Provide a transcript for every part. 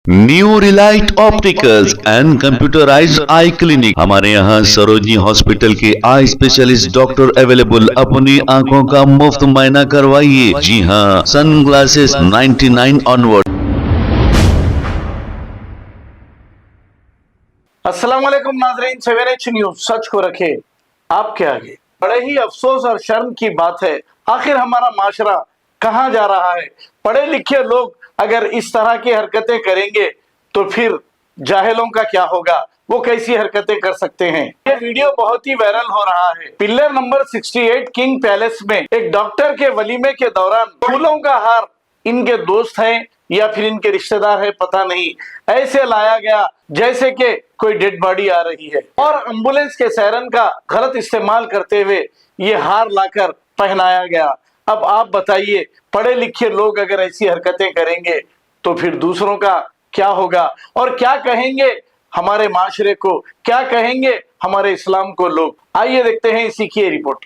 New Relight opticals and computerised I clinic. हमारे यहाँ Sarojini hospital के आई स्पेशलिस्ट डॉक्टर अवेलेबल। अपनी आंखों का मुफ्त मुआयना करवाइए। जी हाँ, सन ग्लासेस 99 ऑनवर्ड। अस्सलाम वालेकुम नाज़रीन, 7H न्यूज सच को रखे आपके आगे। बड़े ही अफसोस और शर्म की बात है, आखिर हमारा माशरा कहाँ जा रहा है। पढ़े लिखे लोग अगर इस तरह की हरकतें करेंगे तो फिर जाहिलों का क्या होगा, वो कैसी हरकतें कर सकते हैं। ये वीडियो बहुत ही वायरल हो रहा है। पिलर नंबर 68 किंग पैलेस में एक डॉक्टर के वलीमे के दौरान फूलों का हार इनके दोस्त हैं या फिर इनके रिश्तेदार है पता नहीं, ऐसे लाया गया जैसे कि कोई डेड बॉडी आ रही है, और एम्बुलेंस के सायरन का गलत इस्तेमाल करते हुए ये हार लाकर पहनाया गया। अब आप बताइए, पढ़े लिखे लोग अगर ऐसी हरकतें करेंगे तो फिर दूसरों का क्या होगा, और क्या कहेंगे हमारे माशरे को, क्या कहेंगे हमारे इस्लाम को लोग। आइए देखते हैं इसी की report.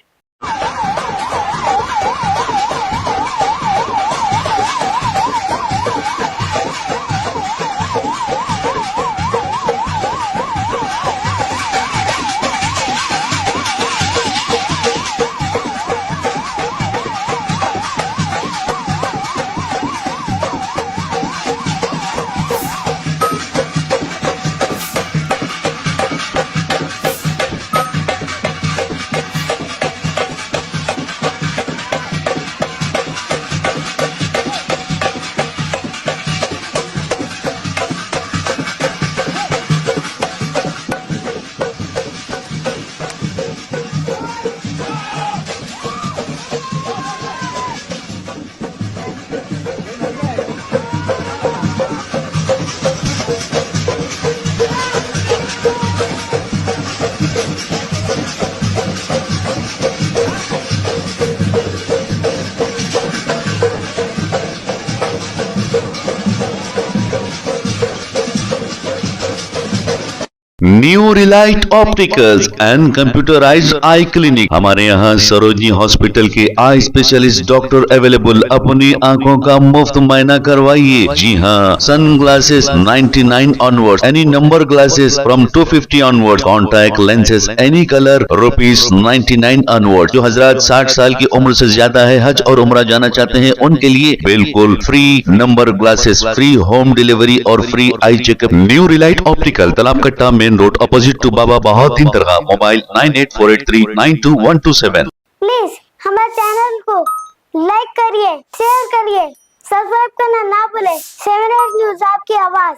New Relight opticals and computerised I clinic. हमारे यहाँ सरोजनी हॉस्पिटल के आई स्पेशलिस्ट डॉक्टर अवेलेबल। अपनी आंखों का मुफ्त मुआयना करवाइए। जी हाँ, sun glasses 99 onward, any number glasses from 250 onward, contact lenses any colour ₹99 onward. जो हजरात 60 साल की उम्र से ज्यादा है, हज और उम्रा जाना चाहते हैं, उनके लिए बिल्कुल free number glasses, free home delivery और free eye checkup. New relight optical, Talab Katta, main road, opposite to Baba Bahauddin दरगाह। मोबाइल 9848392127। प्लीज हमारे चैनल को लाइक करिए, शेयर करिए, सब्सक्राइब करना ना भूले। 7H न्यूज आपकी आवाज।